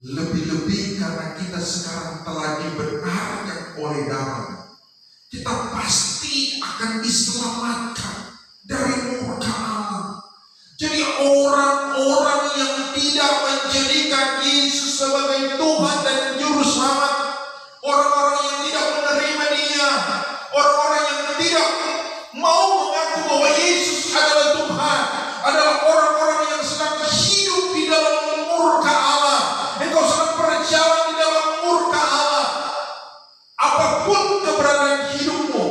Lebih-lebih karena kita sekarang telah dibenarkan oleh darah, kita pasti akan diselamatkan dari murka Allah. Jadi orang-orang yang tidak menjadikan Yesus sebagai Tuhan dan Juru Selamat, orang-orang yang tidak menerima Dia, orang-orang yang tidak mau mengaku bahwa Yesus adalah Tuhan, adalah orang-orang yang sedang hidup di dalam murka Allah. Engkau sedang berjalan di dalam murka Allah. Apapun keberadaan hidupmu,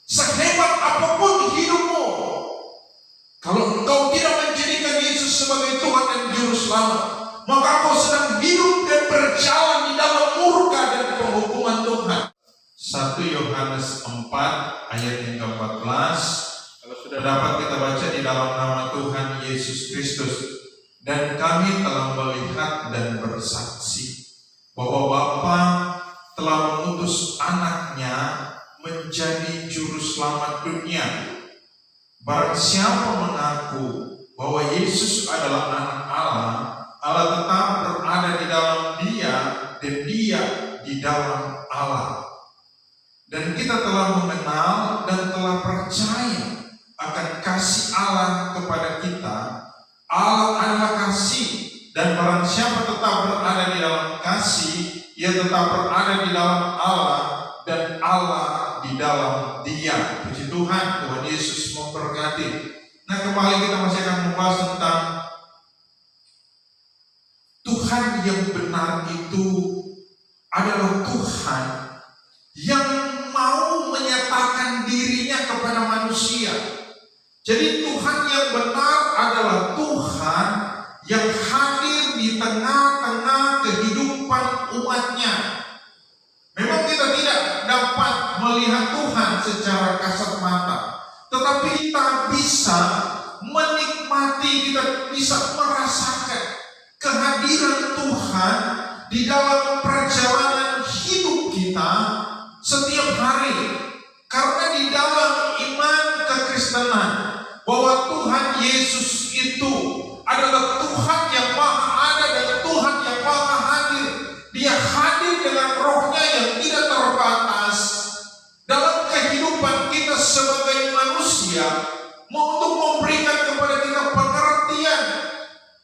sehebat apapun hidupmu, kalau engkau tidak menjadikan Yesus sebagai Tuhan dan Juru Selamat, maka engkau sedang hidup dan berjalan di dalam murka dan penghukuman Tuhan. 1 Yohanes 4 ayat yang ke-14. Kalau sudah dapat kita baca, di dalam nama Tuhan Yesus Kristus, dan kami telah melihat dan bersaksi bahwa Bapa telah mengutus anaknya menjadi Juru Selamat dunia. Barang siapa mengaku bahwa Yesus adalah anak Allah, Allah tetap berada di dalam Dia dan Dia di dalam Allah. Dan kita telah mengenal dan telah percaya akan kasih Allah kepada kita. Allah adalah kasih, dan barang siapa tetap berada di dalam kasih, ia tetap berada di dalam Allah dan Allah di dalam Dia. Puji Tuhan, Tuhan Yesus memberkati. Nah, kembali kita masih akan membahas tentang Tuhan yang benar itu adalah Tuhan yang mau menyatakan dirinya kepada manusia. Jadi Tuhan yang benar adalah Tuhan yang hadir di tengah-tengah kehidupan umatnya. Memang kita tidak dapat melihat Tuhan secara kasat mata, tetapi kita bisa menikmati, kita bisa merasakan kehadiran Tuhan di dalam perjalanan hidup kita setiap hari. Karena di dalam iman kekristenan bahwa Tuhan Yesus itu adalah Tuhan yang maha ada dan Tuhan yang maha hadir. Dia hadir dengan rohnya yang tidak terbatas dalam kehidupan kita sebagai manusia, untuk memberikan kepada kita pengertian,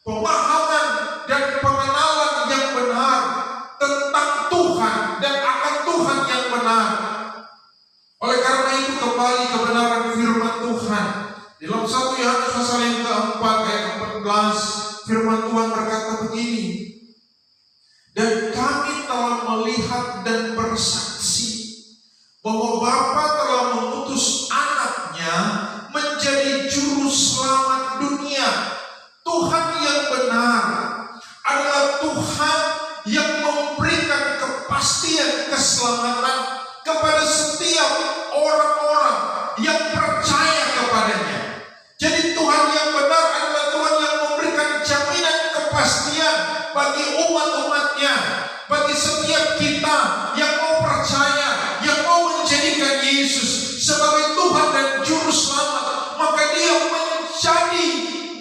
pemahaman, dan pengenalan yang benar tentang Tuhan dan akan Tuhan yang benar. Oleh karena itu, kembali kebenaran firman Tuhan di dalam 1 Yohanes pasal yang ke-4 ayat 14, firman Tuhan berkata begini, dan kami telah melihat dan bersaksi bahwa Bapa telah mengutus anaknya menjadi Juru Selamat dunia. Tuhan yang benar adalah Tuhan yang memberikan kepastian keselamatan kepada setiap orang-orang yang percaya kepadanya. Jadi Tuhan yang benar adalah Tuhan yang memberikan jaminan kepastian bagi umat-umatnya, bagi setiap kita yang mau percaya, yang mau menjadikan Yesus sebagai Tuhan dan Juru Selamat, maka Dia menjadi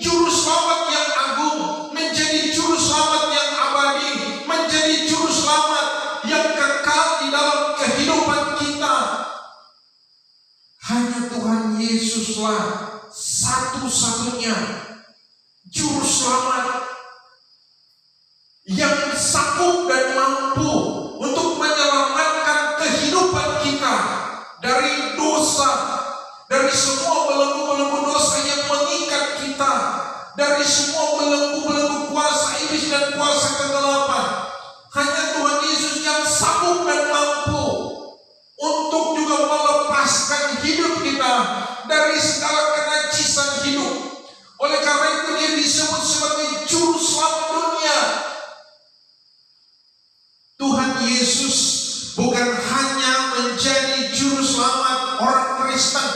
Juru Selamat yang agung, menjadi Juru Selamat yang abadi, menjadi Juru Selamat yang kekal di dalam kehidupan kita. Hanya Tuhan Yesuslah satu-satunya Juru Selamat yang sanggup dan mampu untuk menyelamatkan kehidupan kita dari dosa, dari semua belenggu-belenggu dosa yang mengikat kita, dari semua belenggu-belenggu kuasa iblis dan kuasa kegelapan. Hanya Tuhan Yesus yang sanggup dan mampu untuk juga melepaskan hidup kita dari segala kenajisan hidup. Oleh karena itu Dia disebut sebagai Juru Selamat dunia. Tuhan Yesus bukan hanya menjadi Juru Selamat orang Kristen,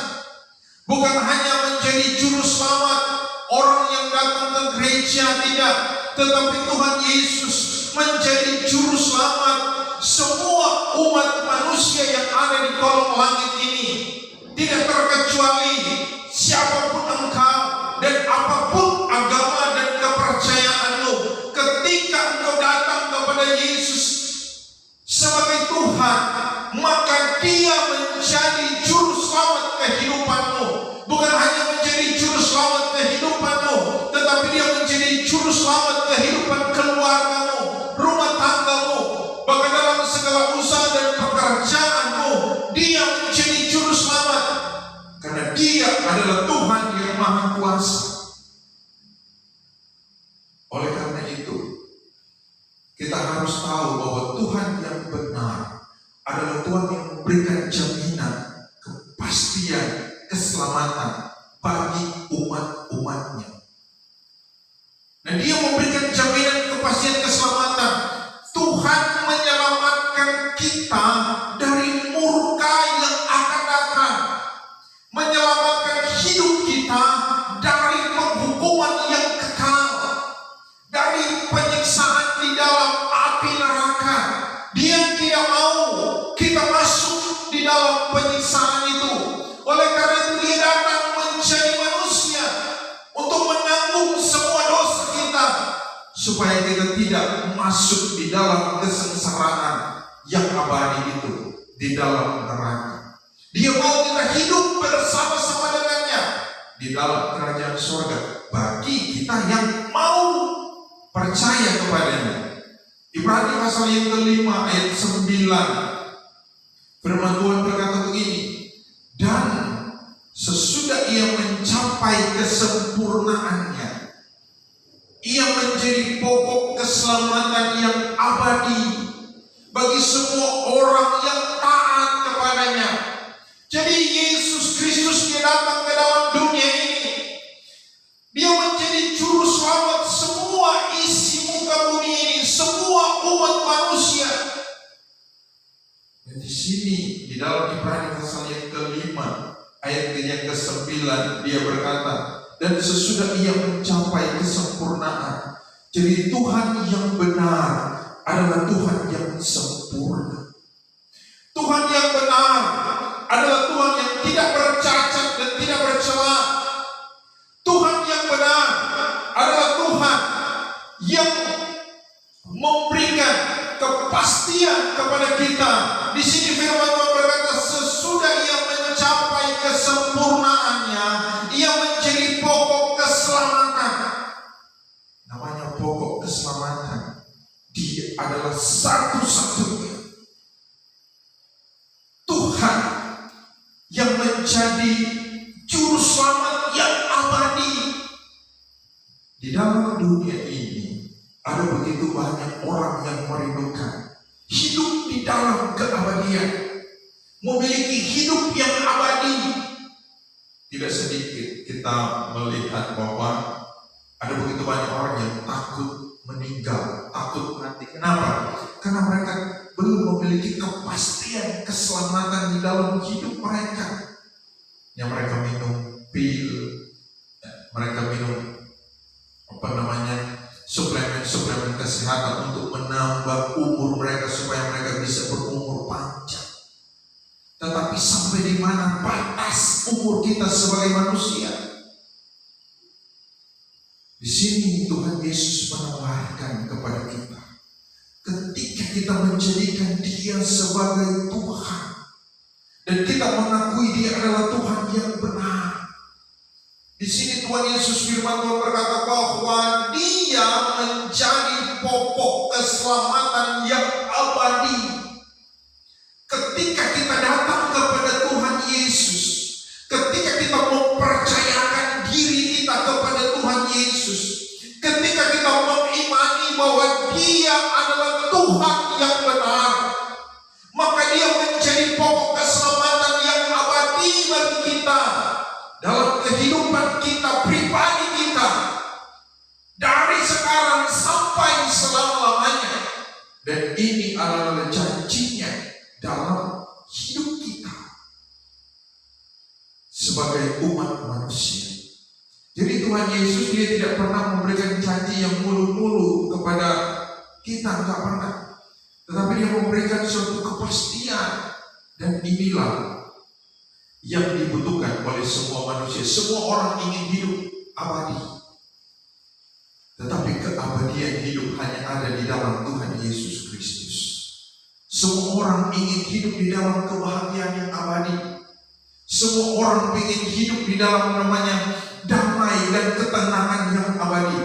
bukan hanya menjadi Juru Selamat orang yang datang ke gereja, tidak, tetapi Tuhan Yesus menjadi Juru Selamat semua umat manusia yang ada di kolong langit ini. Tidak terkecuali siapapun engkau dan apapun agama dan kepercayaanmu, ketika engkau datang tahu bahwa Tuhan yang benar adalah Tuhan yang memberikan jaminan, kepastian, keselamatan bagi umat-umatnya. Nah, Dia memberikan jaminan, kepastian, keselamatan. Tuhan menyelamatkan kita dari murka yang akan datang, menyelamatkan hidup kita dari penghukuman yang kekal, dari penyiksaan di dalam api neraka. Dia tidak mau kita masuk di dalam penyiksaan itu. Oleh karena itu Dia datang menjadi manusia untuk menanggung semua dosa kita, supaya kita tidak masuk di dalam kesengsaraan yang abadi itu, di dalam neraka. Dia mau kita hidup bersama-sama dengannya di dalam kerajaan surga bagi kita yang mau percaya kepadanya. Ibrani pasal yang kelima ayat 9, firman Tuhan berkata begini, dan sesudah Ia mencapai kesempurnaannya, Ia menjadi pokok keselamatan yang abadi bagi semua orang yang taat kepadanya. Jadi Yesus Kristus Dia datang ke dalam dunia ini, Dia menjadi juru selamat semua isi muka bumi ini, semua umat manusia. Dan di sini di dalam Ibrani pasal yang kelima ayat yang ke-9 Dia berkata, dan sesudah Ia mencapai kesempurnaan. Jadi Tuhan yang benar adalah Tuhan yang sempurna. Tuhan yang benar adalah Tuhan yang tidak bercacat dan tidak bercela. Tuhan yang benar adalah Tuhan yang memberikan kepastian kepada kita. Di sini firman Tuhan berkata, sesudah Ia mencapai kesempurnaannya, Ia menjadi pokok keselamatan. Namanya pokok keselamatan, Dia adalah satu-satunya Tuhan yang menjadi juru selamat yang abadi. Di dalam dunia ini ada begitu banyak orang yang merindukan hidup di dalam keabadian, memiliki hidup yang abadi. Tidak sedikit kita melihat bahwa ada begitu banyak orang yang takut meninggal, takut mati. Kenapa? Karena mereka belum memiliki kepastian keselamatan di dalam hidup mereka. Yang mereka minum pil, mereka minum suplemen kesehatan untuk menambah umur mereka supaya mereka bisa berumur panjang. Tetapi sampai di mana batas umur kita sebagai manusia? Di sini Tuhan Yesus menawarkan kepada kita, ketika kita menjadikan Dia sebagai Tuhan dan kita mengakui Dia adalah Tuhan yang benar. Di sini Tuhan Yesus firman Tuhan berkata bahwa Dia menjadi pokok keselamatan yang abadi. Ketika kita datang kepada Tuhan Yesus, ketika kita mempercayakan diri kita kepada Tuhan Yesus, ketika kita mengimani bahwa Dia adalah Tuhan yang benar, maka Dia menjadi pokok keselamatan yang abadi bagi kita dalam kehidupan kita pribadi kita, dari sekarang sampai selama-lamanya. Dan ini adalah janjinya dalam hidup kita sebagai umat manusia. Jadi Tuhan Yesus Dia tidak pernah memberikan janji yang mulu-mulu kepada kita, enggak pernah. Tetapi Dia memberikan suatu kepastian, dan inilah yang dibutuhkan oleh semua manusia. Semua orang ingin hidup abadi, tetapi keabadian hidup hanya ada di dalam Tuhan Yesus Kristus. Semua orang ingin hidup di dalam kebahagiaan yang abadi. Semua orang ingin hidup di dalam namanya damai dan ketenangan yang abadi.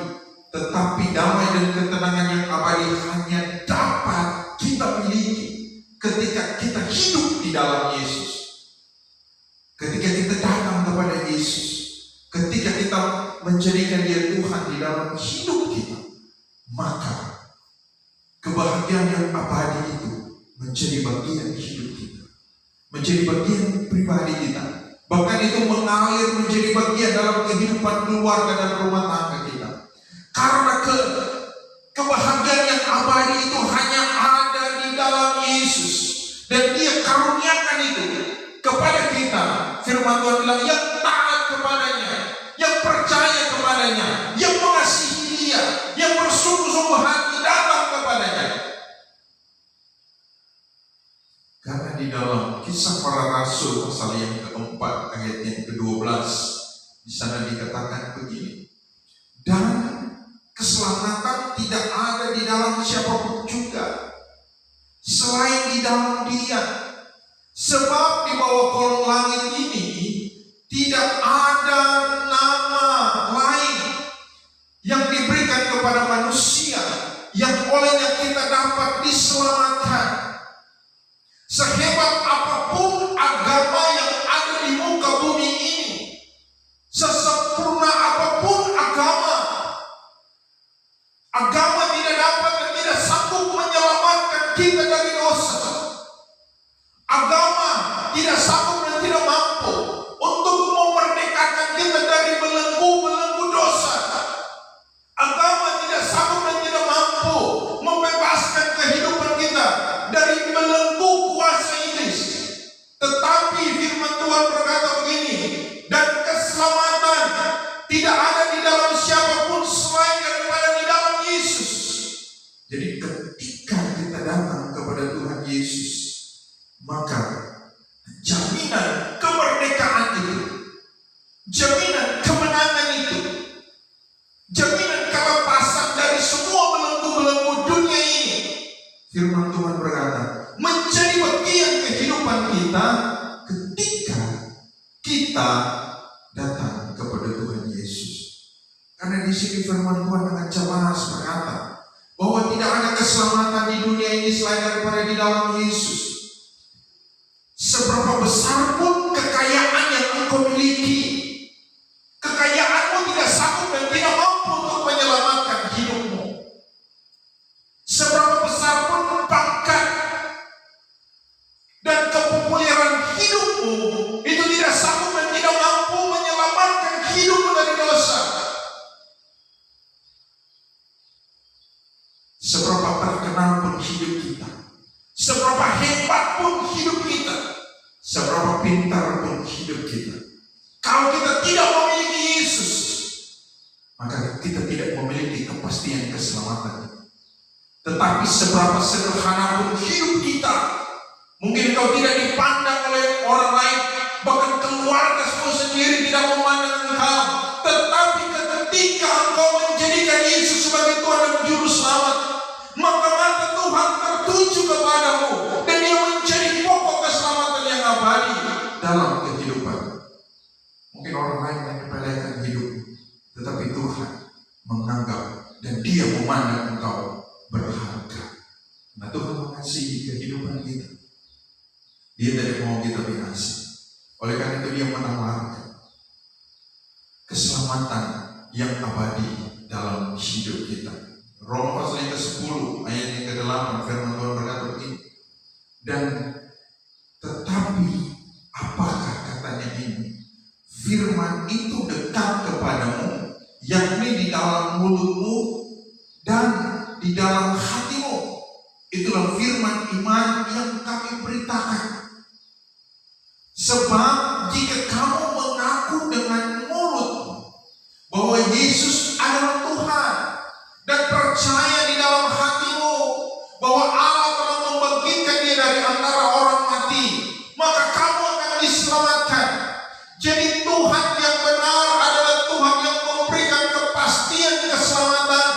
Tetapi damai dan ketenangan yang abadi hanya dapat kita miliki ketika kita hidup di dalam Yesus. Ketika kita datang kepada Yesus, ketika kita menjadikan Dia Tuhan di dalam hidup kita, maka kebahagiaan yang abadi itu menjadi bagian hidup kita, menjadi bagian pribadi kita, bahkan itu mengalir menjadi bagian dalam kehidupan keluarga dan rumah tangga kita. Karena kebahagiaan yang abadi itu hanya ada di dalam Yesus, dan Dia karuniakan itu kepada kita. Firman Tuhan bilang, yang taat kepadanya, yang percaya kepadanya, yang mengasihi Dia, yang bersungguh-sungguh hati datang kepadanya. Karena di dalam Kisah Para Rasul pasal yang keempat ayat yang ke-12, di sana dikatakan begini, dan keselamatan tidak ada di dalam siapapun juga selain di dalam Dia, sebab di bawah kolong langit ini tidak ada nama lain yang diberikan kepada manusia yang olehnya kita dapat diselamatkan. Sehebat apapun agama yang ada di muka bumi ini, sesempurna apapun agama tidak dapat dan tidak sanggup menyelamatkan kita dari dosa. Agama tidak sanggup dan tidak mampu untuk memerdekakan kita dari belenggu-belenggu dosa. Agama tidak sanggup dan tidak mampu membebaskan kehidupan kita dari belenggu kuasa iblis. Tetapi firman Tuhan berkata begini, dan keselamatan tidak ada di dalam siapapun selain daripada di dalam Yesus. Jadi ketika kita datang kepada Tuhan Yesus, maka jaminan kemerdekaan itu, jaminan kemenangan itu, jaminan kelepasan dari semua belenggu-belenggu dunia ini, firman Tuhan berkata, menjadi bagian kehidupan kita ketika kita datang kepada Tuhan Yesus. Karena di sini firman Tuhan dengan jelas berkata bahwa tidak ada keselamatan di dunia ini selain daripada di dalam Yesus. Seberapa besar pun kekayaan yang engkau miliki, kekayaanmu tidak sanggup dan tidak mampu untuk menyelamatkan hidupmu. Seberapa besar pun pangkat dan kepopuleran hidupmu, itu tidak sanggup dan tidak mampu menyelamatkan hidupmu dari dosa. Seberapa terkenal pun hidup kita, seberapa hebat pun hidup kita, seberapa pintar pun hidup kita, kalau kita tidak memiliki Yesus, maka kita tidak memiliki kepastian keselamatan. Tetapi seberapa sederhana pun hidup kita, mungkin kau tidak dipandang oleh orang lain, bahkan keluarga sendiri tidak memandang engkau, tetapi ketika engkau menjadikan Yesus sebagai Tuhan dan Juru Selamat, maka mata Tuhan tertuju kepadamu, dan Dia menjadi pokok keselamatan yang abadi dalam kehidupan. Mungkin orang lain menyepelekan hidupmu, tetapi Tuhan menganggap dan Dia memandang engkau berharga. Nah, Tuhan mengasihi kehidupan kita. Dia tidak mau kita binasa. Oleh karena itu Dia menawarkan keselamatan yang abadi dalam hidup kita. Roma pasal yang ke-10 ayat yang ke-8 firman Tuhan berkata begini, dan tetapi apakah katanya ini, firman itu dekat kepadamu, yakni di dalam mulutmu dan di dalam hatimu. Itulah firman iman yang kami beritakan. Sebab jika kamu mengaku dengan mulutmu bahwa Yesus adalah Tuhan, dan percaya di dalam hatimu bahwa Allah telah membangkitkan Dia dari antara orang mati, maka kamu akan diselamatkan. Jadi Tuhan yang benar adalah Tuhan yang memberikan kepastian keselamatan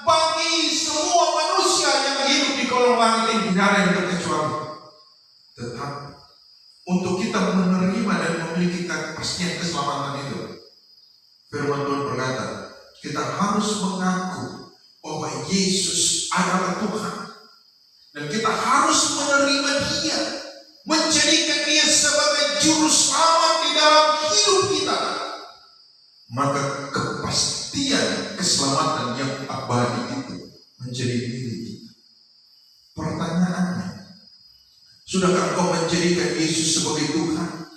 bagi semua manusia yang hidup di kolong langit ini, tidak ada yang terkecuali. Tetapi untuk kita menerima dan memiliki kepastian keselamatan itu, firman Tuhan berkata, kita harus mengaku bahwa Yesus adalah Tuhan, dan kita harus menerima Dia, menjadikan Dia sebagai Juru Selamat di dalam hidup kita. Maka kepastian keselamatan yang abadi itu menjadi milik kita. Sudahkah engkau menjadikan Yesus sebagai Tuhan?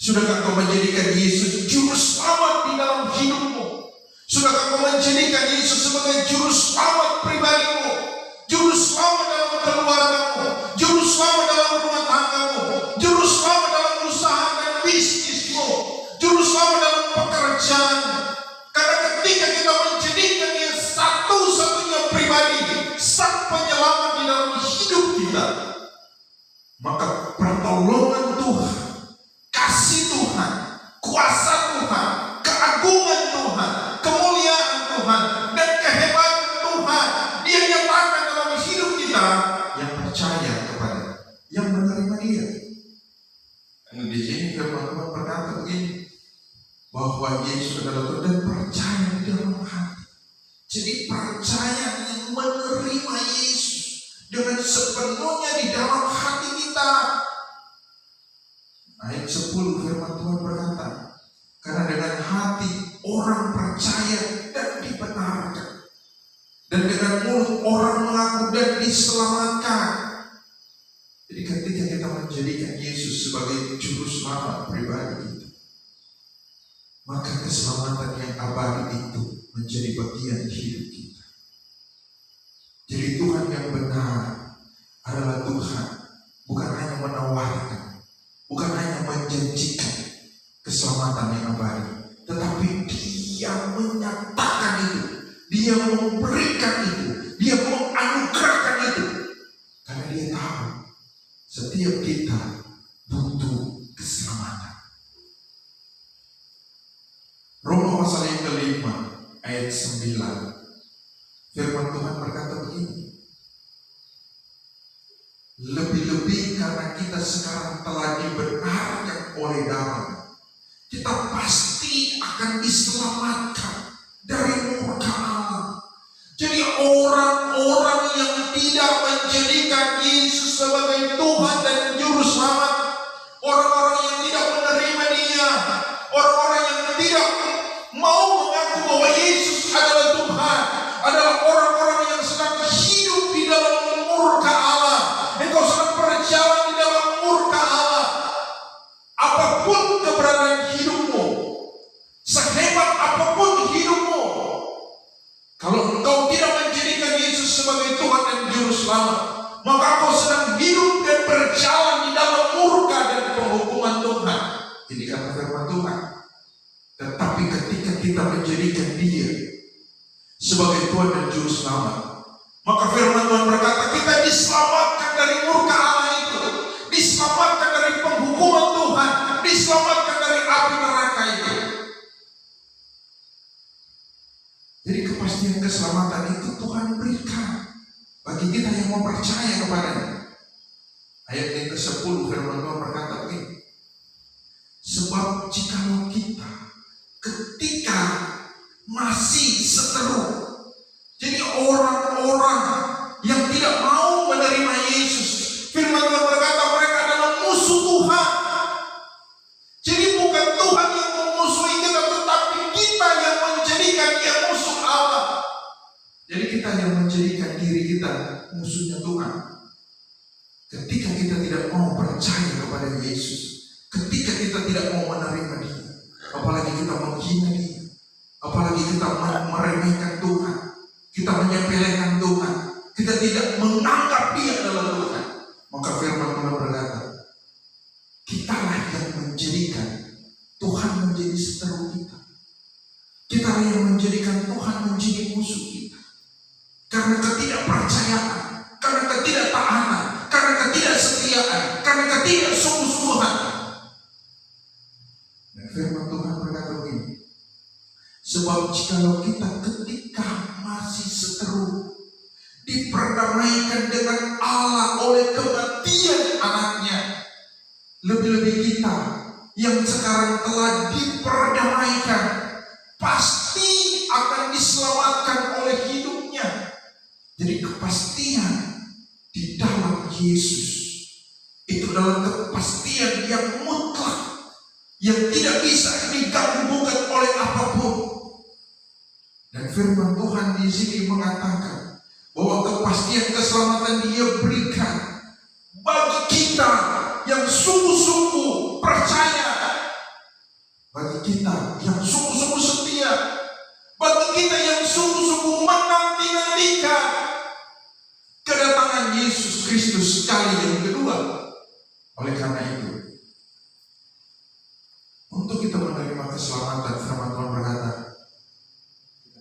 Sudahkah engkau menjadikan Yesus juru selamat di dalam hidupmu? Sudahkah engkau menjadikan Yesus sebagai juru selamat pribadimu? Juru selamat dalam keluargamu, juru selamat dalam rumah tanggamu, juru selamat dalam usaha dan bisnismu, juru selamat dalam pekerjaan. Karena ketika kita menjadikan Dia satu-satunya pribadi, sang penyelamat di dalam hidup kita, maka pertolongan Tuhan, kasih Tuhan, kuasa Tuhan, keagungan Tuhan, kemuliaan Tuhan, dan kehebatan Tuhan Dia nyatakan dalam hidup kita yang percaya kepada, yang menerima Dia. Dan di sini firman Tuhan berkata begini, bahwa Yesus adalah Tuhan dan percaya di dalam hati. Jadi percaya yang menerima Yesus dengan sepenuhnya di dalam hati kita. Ayat 10 firman Tuhan berkata, karena dengan hati orang percaya dan dibenarkan, dan dengan mulut orang mengaku dan diselamatkan. Jadi ketika kita menjadikan Yesus sebagai juru selamat pribadi kita, maka keselamatan yang abadi itu menjadi bagian hidup kita. Jadi Tuhan yang benar adalah Tuhan bukan hanya menawarkan, bukan hanya menjanjikan keselamatan yang abadi, tetapi Dia menyatakan itu, Dia memberikan itu, Dia menganugerahkan itu. Karena Dia tahu setiap kita butuh keselamatan. Roma pasal yang kelima ayat 9, firman Tuhan berkata begini, lebih-lebih karena kita sekarang telah dibenarkan oleh darah, kita pasti akan diselamatkan dari murka Allah. Jadi orang-orang yang tidak menjadikan Yesus sebagai Tuhan dan Juru Selamat, orang-orang yang tidak menerima Dia, orang-orang yang tidak mau mengaku bahwa Yesus adalah Tuhan, adalah orang-orang yang sedang hidup di dalam murka Allah. Engkau sedang berjalan di dalam murka Allah. Apapun keberadaan hidupmu, sehebat apapun hidupmu, kalau engkau tidak menjadikan Yesus sebagai Tuhan dan Juru Selamat, maka engkau sedang hidup dan berjalan di dalam murka dan penghukuman Tuhan. Ini kata firman Tuhan. Tetapi ketika kita menjadikan Dia sebagai Tuhan dan Juru Selamat, maka firman Tuhan berkata kita diselamatkan dari murka Allah itu, diselamatkan dari penghukuman Tuhan, diselamatkan dari api neraka itu. Jadi kepastian keselamatan itu Tuhan berikan bagi kita yang mau percaya kepada-Nya. Ayat yang ke-10 firman Tuhan berkata begini, sebab jikalau kita ketika masih seteru, jadi orang-orang yang tidak mau menerima Yesus, firman Tuhan berkata mereka adalah musuh Tuhan. Jadi bukan Tuhan yang memusuhi kita, tetapi kita yang menjadikan Dia musuh Allah. Jadi kita yang menjadikan diri kita musuhnya Tuhan. Ketika kita tidak mau percaya kepada Yesus, ketika kita tidak mau menerima Dia, apalagi kita menghina Dia, apalagi kita meremehkan Tuhan, kita menyepelekan Tuhan, kita tidak menganggap Dia adalah Tuhan, maka firman Tuhan berkata, kitalah yang menjadikan Tuhan menjadi seteru kita. Kitalah yang menjadikan Tuhan menjadi musuh kita. Karena ketidakpercayaan, karena ketidaktaatan, karena ketidaksetiaan, karena ketidaksungguh-sungguhan. Dan firman Tuhan berkata begini, sebab jikalau kita ketika masih seteru diperdamaikan dengan Allah oleh kematian anaknya, lebih-lebih kita yang sekarang telah diperdamaikan pasti akan diselamatkan oleh hidupnya. Jadi kepastian di dalam Yesus itu adalah kepastian yang mutlak, yang tidak bisa diganggu-gugat oleh apapun. Dan firman Tuhan di sini mengatakan bahwa kepastian keselamatan Dia berikan bagi kita kita yang sungguh-sungguh percaya, bagi kita yang sungguh-sungguh setia, bagi kita yang sungguh-sungguh menanti-nantikan kedatangan Yesus Kristus sekali yang kedua. Oleh karena itu, untuk kita menerima keselamatan, firman Tuhan berkata,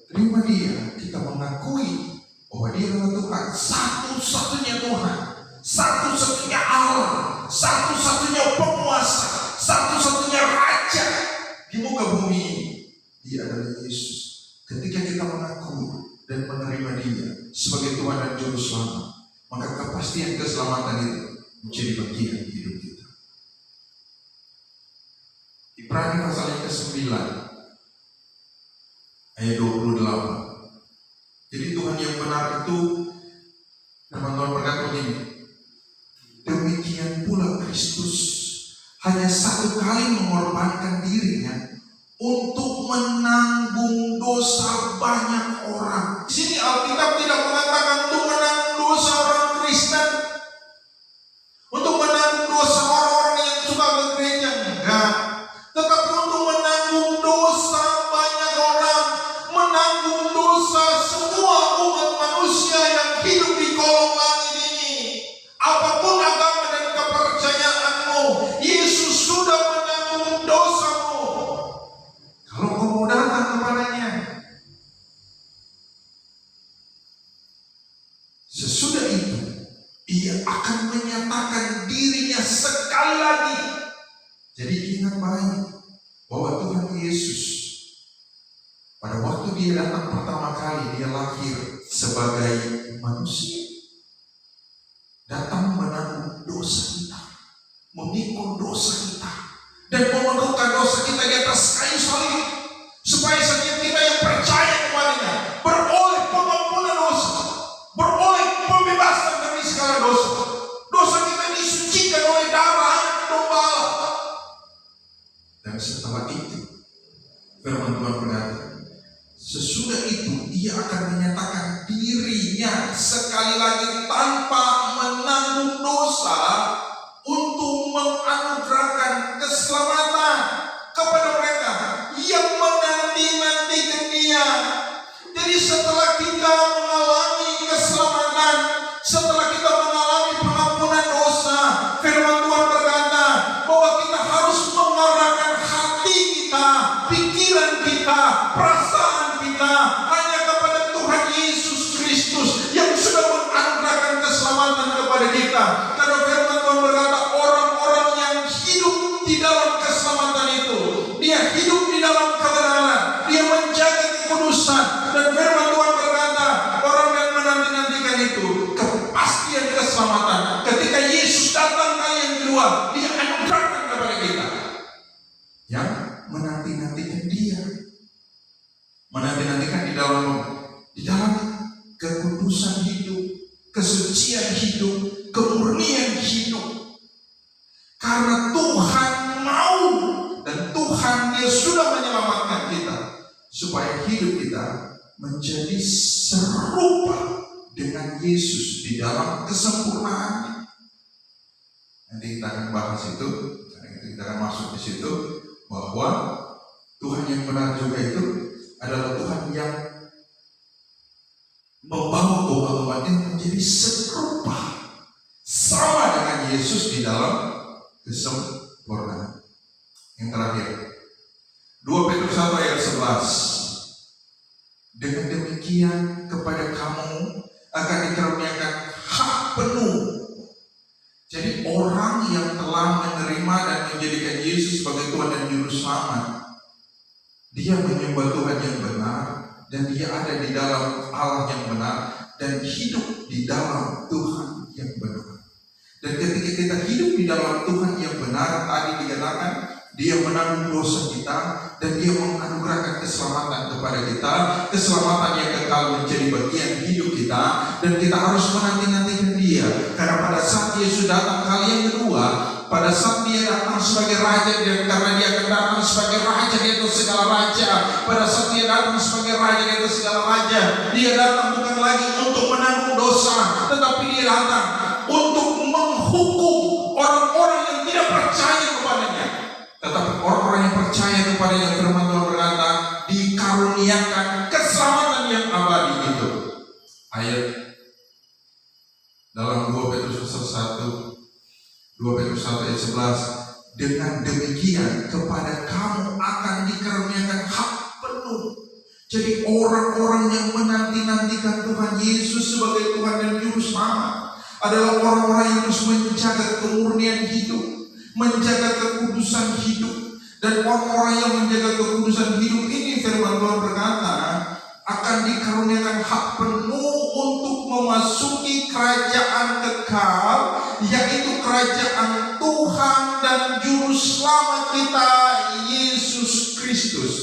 terima Dia, kita mengakui bahwa Dia adalah Tuhan, satu-satunya Tuhan, satu-satunya Allah, satu-satunya penguasa, satu-satunya Raja di muka bumi ini. Dia adalah Yesus. Ketika kita mengakui dan menerima Dia sebagai Tuhan dan Juru Selamat, maka kepastian keselamatan itu menjadi bagian hidup kita. Ibrani pasal yang ke-9 ayat 28. Jadi Tuhan yang benar itu, firman Tuhan berkata begini, demikian pula Kristus hanya satu kali mengorbankan dirinya untuk menanggung dosa banyak orang. Di sini Alkitab tidak mengatakan untuk menanggung dosa orang Kristen, untuk menanggung dosa orang-orang yang suka ke gereja, enggak. Tetapi untuk menanggung dosa banyak orang, menanggung dosa semua umat manusia yang hidup di kolong langit ini. Apapun agama dan kepercayaanmu, Yesus sudah menanggung dosamu. Kalau kau mau datang kepadanya, sesudah itu Ia akan menyatakan dirinya sekali lagi. Jadi ingat baik bahwa Tuhan Yesus pada waktu Dia datang pertama kali, Dia lahir sebagai manusia, datang menanggung dosa kita, memikul dosa kita, dan memenuhkan dosa kita di atas kayu salib, supaya setiap kita yang percaya kepadanya beroleh pengampunan dosa, beroleh pembebasan dari segala dosa. Dosa kita disucikan oleh darah Anak Domba Allah. Dan setelah itu, firman Tuhan berkata, sesudah itu Ia akan menyatakan dirinya sekali lagi tanpa menanggung dosa untuk menganugerahkan keselamatan kepada mereka yang menanti-nantikan Dia. Jadi setelah kita mengalami keselamatan, setelah kita mengalami pengampunan dosa, firman Tuhan berkata bahwa kita harus mengarahkan hati kita, pikiran kita, perasaan kita hanya kepada Tuhan Yesus Kristus yang sudah menganugerahkan keselamatan kepada kita. Karena firman Tuhan berkata, orang-orang yang hidup di dalam keselamatan itu, dia hidup di dalam kebenaran, dia menjaga kekudusan. Dan firman Tuhan berkata, orang yang menanti-nantikan itu kepastian keselamatan. Ketika Yesus datang kali yang kedua, Dia anugerahkan kepada kita yang menanti-nantikan Dia, menanti-nantikan di dalam kekudusan hidup, kesucian hidup, kemurnian hidup. Karena Tuhan mau dan Tuhan Dia sudah menyelamatkan kita supaya hidup kita menjadi serupa dengan Yesus di dalam kesempurnaan. Nanti kita akan bahas itu, kita akan masuk di situ bahwa Tuhan yang benar juga itu adalah Tuhan yang membawa umat-umatnya menjadi serupa, sama dengan Yesus di dalam kesempurnaan. Yang terakhir, 2 Petrus 1 ayat 11. Dengan demikian kepada kamu akan dikaruniakan hak penuh. Jadi orang yang telah menerima dan menjadikan Yesus sebagai Tuhan dan Juru Selamat, dia menyembah Tuhan yang benar, dan dia ada di dalam Allah yang benar, dan hidup di dalam Tuhan yang benar. Dan ketika kita hidup di dalam Tuhan yang benar, tadi dikatakan Dia menanggung dosa kita, dan Dia menganugerahkan keselamatan kepada kita, keselamatan yang kekal menjadi bagian hidup kita. Dan kita harus menanti-nantikan Dia, karena pada saat Yesus datang kali yang kedua, pada saat Dia datang sebagai Raja, dan karena Dia akan datang sebagai Raja di atas segala raja, pada saat Dia datang sebagai Raja di atas segala raja, Dia datang bukan lagi untuk menanggung dosa, tetapi Dia datang untuk menghukum orang kepadanya, firman Tuhan berkata, dikaruniakan keselamatan yang abadi itu. Ayat dalam 2 Petrus pasal 1, 2 Petrus 1 ayat 11, dengan demikian kepada kamu akan dikaruniakan hak penuh. Jadi orang-orang yang menanti-nantikan Tuhan Yesus sebagai Tuhan dan Juru Selamat adalah orang-orang yang terus menjaga kemurnian hidup, menjaga kekudusan hidup. Dan orang-orang yang menjaga kekudusan hidup ini, firman Tuhan berkata, akan dikaruniakan hak penuh untuk memasuki kerajaan kekal, yaitu kerajaan Tuhan dan Juru Selamat kita, Yesus Kristus.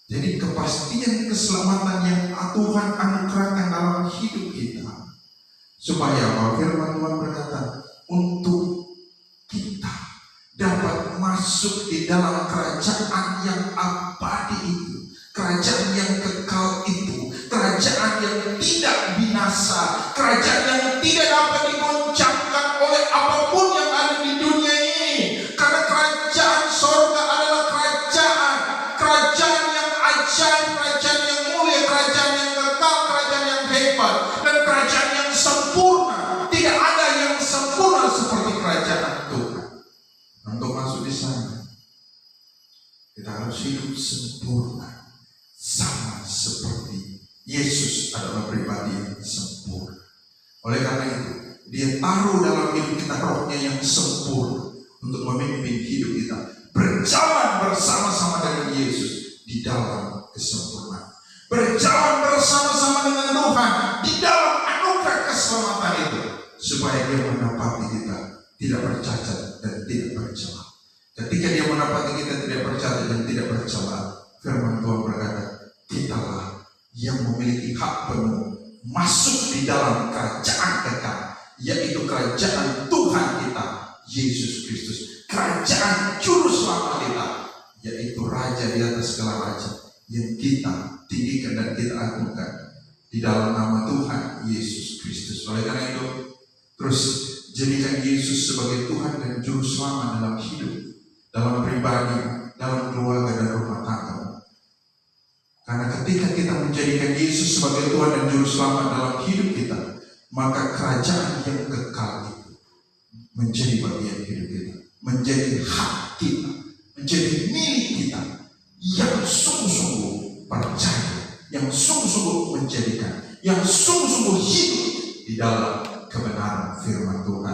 Jadi kepastian keselamatan yang Tuhan anugerahkan dalam hidup kita, supaya firman Tuhan berkata, untuk kita dapat masuk di dalam kerajaan yang abadi itu, kerajaan yang kekal itu, kerajaan yang tidak binasa, kerajaan yang tidak dapat digoncangkan oleh apapun yang ada di dunia ini. Karena kerajaan sorga adalah kerajaan yang ajaib, kerajaan yang mulia, kerajaan yang kekal, kerajaan yang hebat, dan kerajaan yang sempurna. Tidak ada yang sempurna seperti kerajaan Tuhan. Untuk masuk di sana, kita harus hidup sempurna, sama seperti Yesus adalah pribadi yang sempurna. Oleh karena itu, Dia taruh dalam hidup kita rohnya yang sempurna untuk memimpin hidup kita berjalan bersama-sama dengan Yesus di dalam kesempurnaan, berjalan bersama-sama dengan Tuhan di dalam anugerah keselamatan itu, supaya Dia mendapati kita tidak bercacat dan tidak bercela. Ketika Dia mendapati kita tidak bercacat dan tidak bercela, firman Tuhan berkata, kitalah yang memiliki hak penuh masuk di dalam kerajaan kekal, yaitu kerajaan Tuhan kita, Yesus Kristus, kerajaan Juru Selamat kita, yaitu Raja di atas segala raja, yang kita tinggikan dan kita agungkan di dalam nama Tuhan Yesus Kristus. Oleh karena itu, terus jadikan Yesus sebagai Tuhan dan Juru Selamat dalam hidup, dalam pribadi, dalam keluarga dan rumah tangga. Karena ketika kita menjadikan Yesus sebagai Tuhan dan Juru Selamat dalam hidup kita, maka kerajaan yang kekal itu menjadi bagian hidup kita, menjadi hak kita, menjadi milik kita, yang sungguh-sungguh percaya, yang sungguh-sungguh menjadikan, yang sungguh-sungguh hidup di dalam kebenaran firman Tuhan.